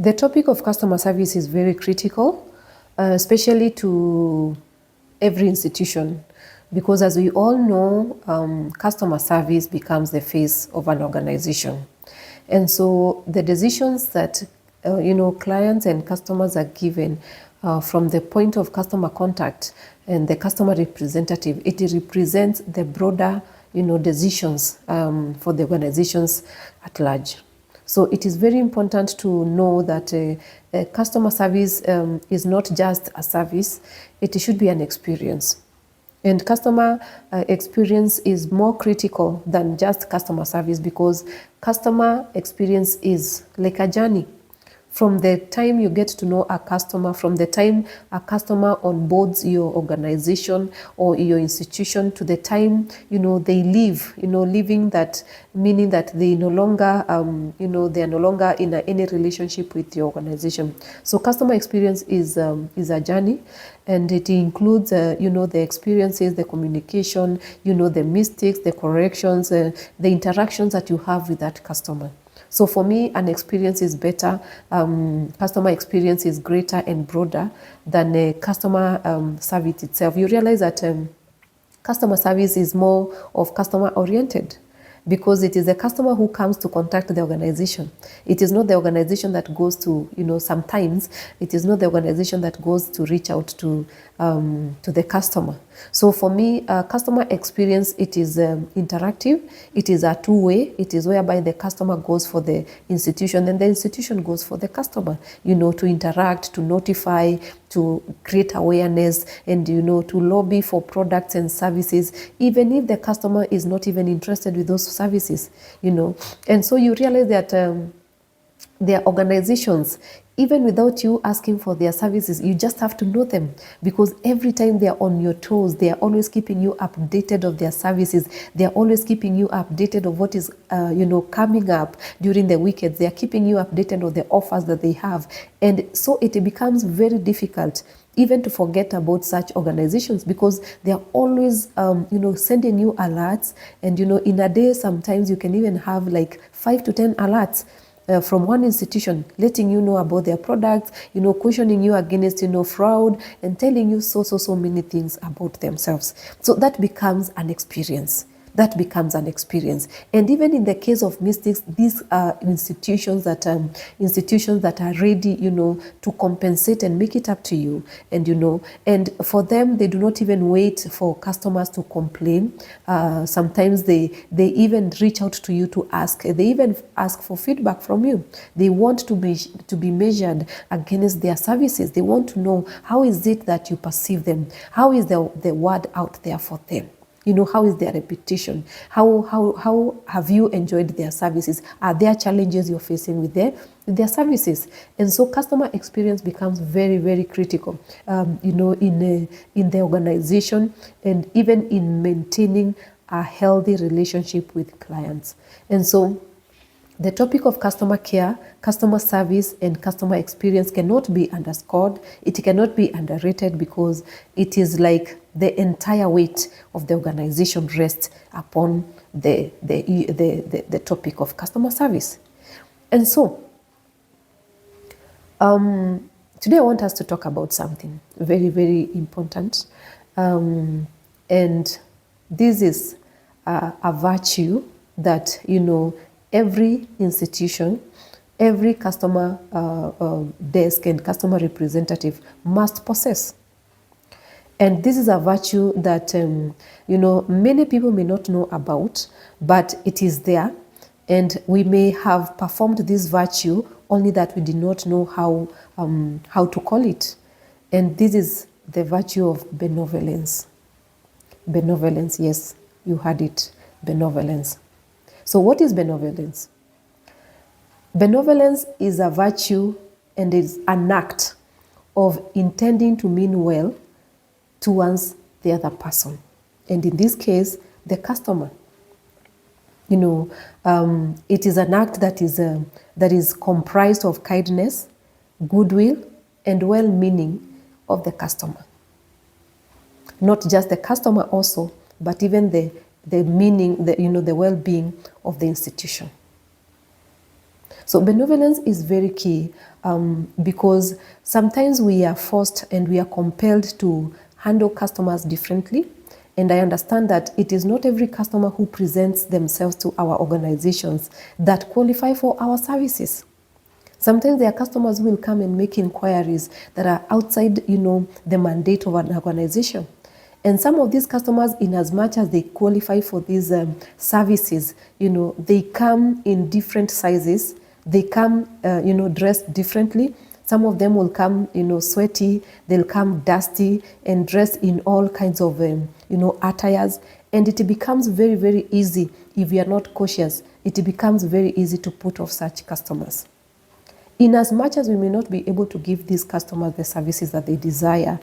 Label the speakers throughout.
Speaker 1: The topic of customer service is very critical, especially to every institution, because as we all know, customer service becomes the face of an organization. And so the decisions that clients and customers are given from the point of customer contact and the customer representative, it represents the broader decisions for the organizations at large. So it is very important to know that customer service is not just a service, it should be an experience. And customer experience is more critical than just customer service, because customer experience is like a journey. From the time you get to know a customer, from the time a customer onboards your organization or your institution, to the time they leave, leaving, that meaning that they no longer they are no longer in any relationship with your organization. So customer experience is a journey, and it includes the experiences, the communication, the mistakes, the corrections, the interactions that you have with that customer. So for me, an experience is better, customer experience is greater and broader than a customer service itself. You realize that customer service is more of customer oriented, because it is the customer who comes to contact the organization. It is not the organization that goes to, sometimes it is not the organization that goes to reach out to the customer. So for me, customer experience, it is interactive, it is a two-way, it is whereby the customer goes for the institution and the institution goes for the customer, to interact, to notify, to create awareness, and to lobby for products and services, even if the customer is not even interested with those services. And so you realize that there are organizations, even without you asking for their services, you just have to know them, because every time they are on your toes, they are always keeping you updated of their services. They are always keeping you updated of what is coming up during the weekends. They are keeping you updated of the offers that they have. And so it becomes very difficult even to forget about such organizations, because they are always sending you alerts. And in a day, sometimes you can even have like 5 to 10 alerts from one institution, letting you know about their products, cautioning you against, fraud, and telling you so many things about themselves. So that becomes an experience. That becomes an experience. And even in the case of mistakes, these are institutions that are ready, to compensate and make it up to you. And and for them, they do not even wait for customers to complain. Sometimes they even reach out to you to ask. They even ask for feedback from you. They want to be measured against their services. They want to know, how is it that you perceive them? How is the word out there for them? How is their reputation? How have you enjoyed their services? Are there challenges you're facing with their services? And so customer experience becomes very, very critical, in the organization, and even in maintaining a healthy relationship with clients. And so the topic of customer care, customer service, and customer experience cannot be underscored. It cannot be underrated, because it is like the entire weight of the organization rests upon the topic of customer service. And so, today I want us to talk about something very, very important. And this is a virtue that, every institution, every customer desk and customer representative must possess. And this is a virtue that, many people may not know about, but it is there. And we may have performed this virtue, only that we did not know how to call it. And this is the virtue of benevolence. Benevolence, yes, you heard it, benevolence. So what is benevolence? Benevolence is a virtue and is an act of intending to mean well towards the other person. And in this case, the customer. It is an act that is comprised of kindness, goodwill, and well-meaning of the customer. Not just the customer also, but even the meaning, the well-being of the institution. So benevolence is very key because sometimes we are forced and we are compelled to handle customers differently. And I understand that it is not every customer who presents themselves to our organizations that qualify for our services. Sometimes there are customers who will come and make inquiries that are outside, the mandate of an organization. And some of these customers, in as much as they qualify for these services, they come in different sizes. They come, dressed differently. Some of them will come, sweaty. They'll come dusty and dressed in all kinds of, attires. And it becomes very, very easy, if you are not cautious, it becomes very easy to put off such customers. In as much as we may not be able to give these customers the services that they desire,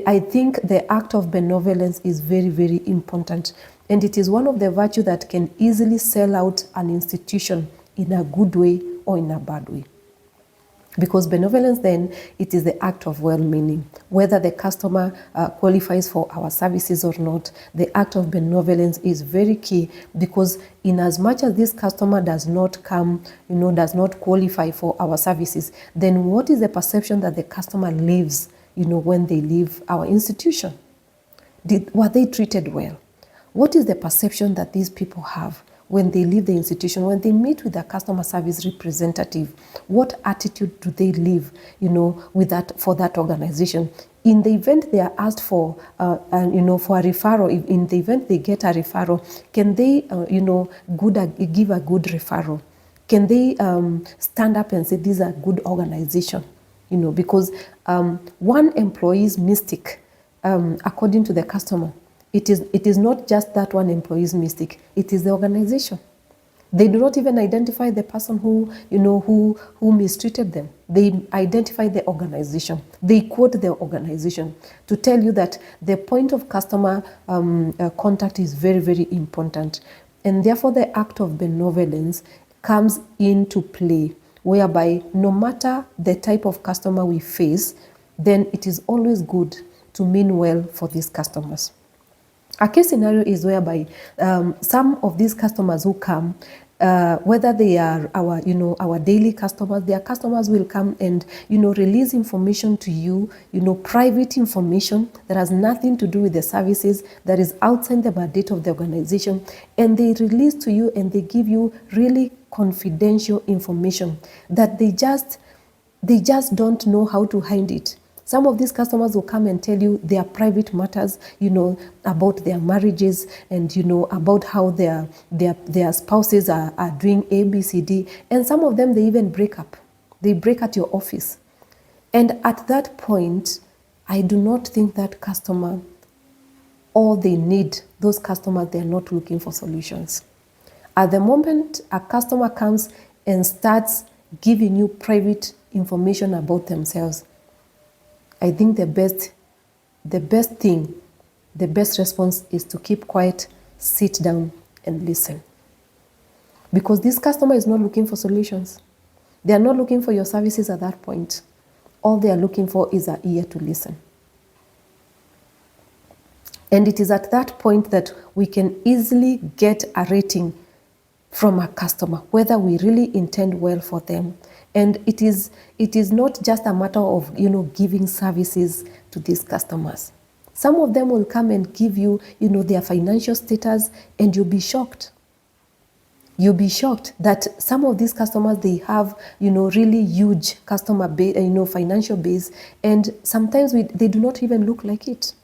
Speaker 1: I think the act of benevolence is very, very important. And it is one of the virtues that can easily sell out an institution in a good way or in a bad way. Because benevolence then, it is the act of well-meaning. Whether the customer qualifies for our services or not, the act of benevolence is very key, because in as much as this customer does not come, does not qualify for our services, then what is the perception that the customer leaves, when they leave our institution? Were they treated well? What is the perception that these people have when they leave the institution, when they meet with a customer service representative? What attitude do they leave, for that organization? In the event they are asked for, for a referral, in the event they get a referral, can they, give a good referral? Can they stand up and say, these are good organization? Because one employee's mistake, according to the customer, it is not just that one employee's mistake, it is the organization. They do not even identify the person who mistreated them. They identify the organization. They quote the organization to tell you that the point of customer contact is very, very important. And therefore, the act of benevolence comes into play, whereby no matter the type of customer we face, then it is always good to mean well for these customers. A case scenario is whereby some of these customers who come, whether they are our daily customers, their customers will come and release information to you, private information that has nothing to do with the services, that is outside the mandate of the organization, and they release to you and they give you really confidential information that they just don't know how to hide it. Some of these customers will come and tell you their private matters, about their marriages and, about how their spouses are doing A, B, C, D. And some of them, they even break up. They break at your office. And at that point, I do not think that customer, all they need, those customers, they're not looking for solutions. At the moment a customer comes and starts giving you private information about themselves, I think the best response is to keep quiet, sit down and listen. Because this customer is not looking for solutions. They are not looking for your services at that point. All they are looking for is an ear to listen. And it is at that point that we can easily get a rating from a customer, whether we really intend well for them. And it is not just a matter of, giving services to these customers. Some of them will come and give you, their financial status, and you'll be shocked. You'll be shocked that some of these customers, they have, really huge customer base, financial base, and sometimes they do not even look like it.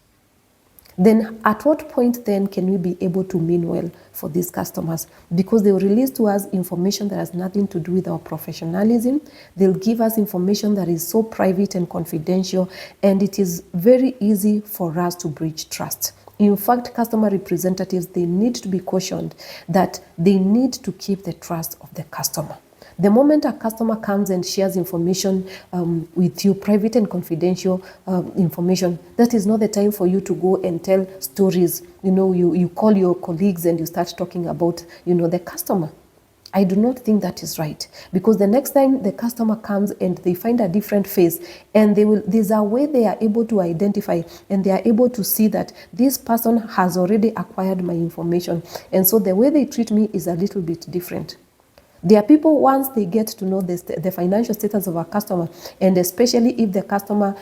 Speaker 1: Then at what point then can we be able to mean well for these customers? Because they will release to us information that has nothing to do with our professionalism. They'll give us information that is so private and confidential, and it is very easy for us to breach trust. In fact, customer representatives, they need to be cautioned that they need to keep the trust of the customer. The moment a customer comes and shares information with you, private and confidential information, that is not the time for you to go and tell stories. You call your colleagues and you start talking about, the customer. I do not think that is right, because the next time the customer comes and they find a different face, and there's a way they are able to identify and they are able to see that this person has already acquired my information, and so the way they treat me is a little bit different. There are people, once they get to know the financial status of a customer, and especially if the customer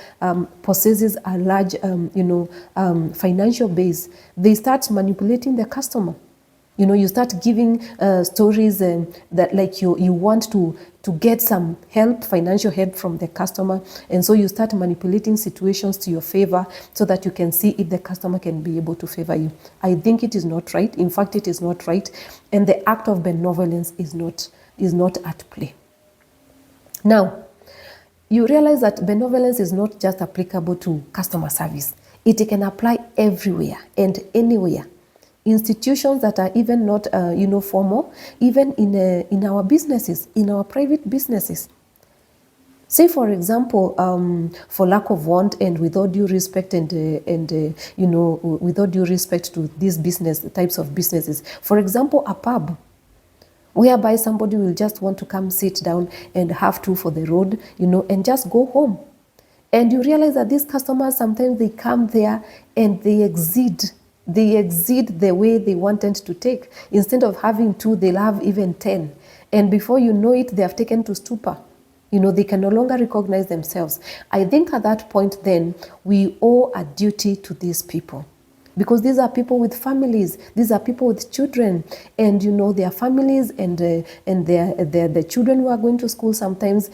Speaker 1: possesses a large, financial base, they start manipulating the customer. You start giving stories that like you want to get some help, financial help from the customer. And so you start manipulating situations to your favor so that you can see if the customer can be able to favor you. I think it is not right. In fact, it is not right. And the act of benevolence is not at play. Now, you realize that benevolence is not just applicable to customer service. It can apply everywhere and anywhere. Institutions that are even not, formal, even in our businesses, in our private businesses. Say, for example, for lack of want and with all due respect with all due respect to these types of businesses. For example, a pub, whereby somebody will just want to come sit down and have two for the road, and just go home. And you realize that these customers, sometimes they come there and they exceed the way they wanted to take. Instead of having two, they'll have even 10. And before you know it, they have taken to stupor. They can no longer recognize themselves. I think at that point then, we owe a duty to these people. Because these are people with families, these are people with children, and their families and their children who are going to school. Sometimes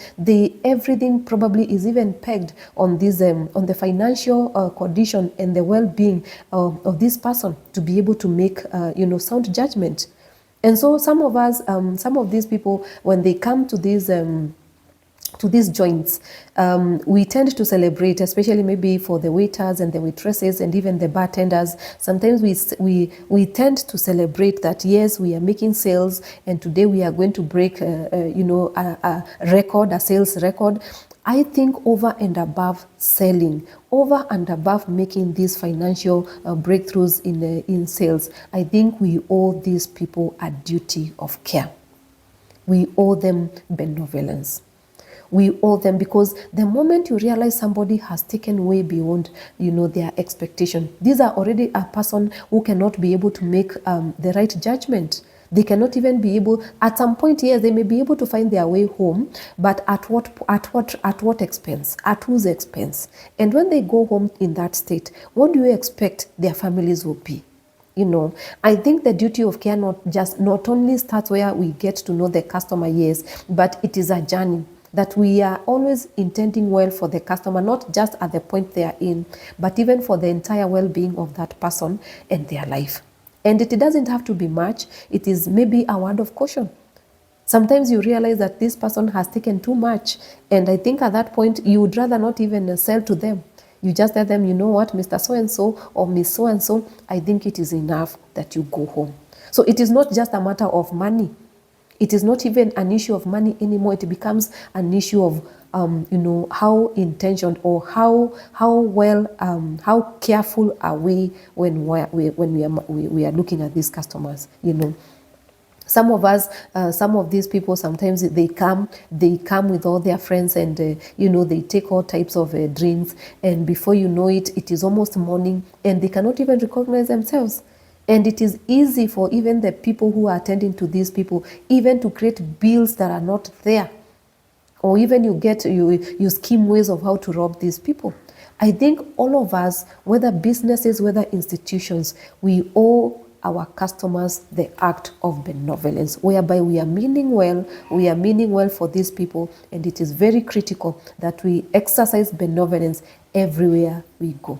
Speaker 1: everything probably is even pegged on this on the financial condition and the well-being of this person to be able to make sound judgment. And so some of these people, when they come to these joints, we tend to celebrate, especially maybe for the waiters and the waitresses and even the bartenders. Sometimes we tend to celebrate that, yes, we are making sales and today we are going to break a sales record. I think over and above selling, over and above making these financial breakthroughs in sales, I think we owe these people a duty of care. We owe them benevolence. We owe them, because the moment you realize somebody has taken way beyond, their expectation, these are already a person who cannot be able to make the right judgment. They cannot even be able, at some point, yes, they may be able to find their way home, but at what expense? At whose expense? And when they go home in that state, what do you expect their families will be? I think the duty of care not only starts where we get to know the customer, yes, but it is a journey that we are always intending well for the customer, not just at the point they are in, but even for the entire well-being of that person and their life. And it doesn't have to be much. It is maybe a word of caution. Sometimes you realize that this person has taken too much, and I think at that point you would rather not even sell to them. You just tell them, you know what, Mr. So-and-so or Miss So-and-so, I think it is enough that you go home. So it is not just a matter of money. It is not even an issue of money anymore. It becomes an issue of, how intentioned or how careful are we when we are looking at these customers. Some of us, some of these people, sometimes they come with all their friends, and they take all types of drinks, and before you know it, it is almost morning, and they cannot even recognize themselves. And it is easy for even the people who are attending to these people even to create bills that are not there. Or even you scheme ways of how to rob these people. I think all of us, whether businesses, whether institutions, we owe our customers the act of benevolence, whereby we are meaning well for these people, and it is very critical that we exercise benevolence everywhere we go.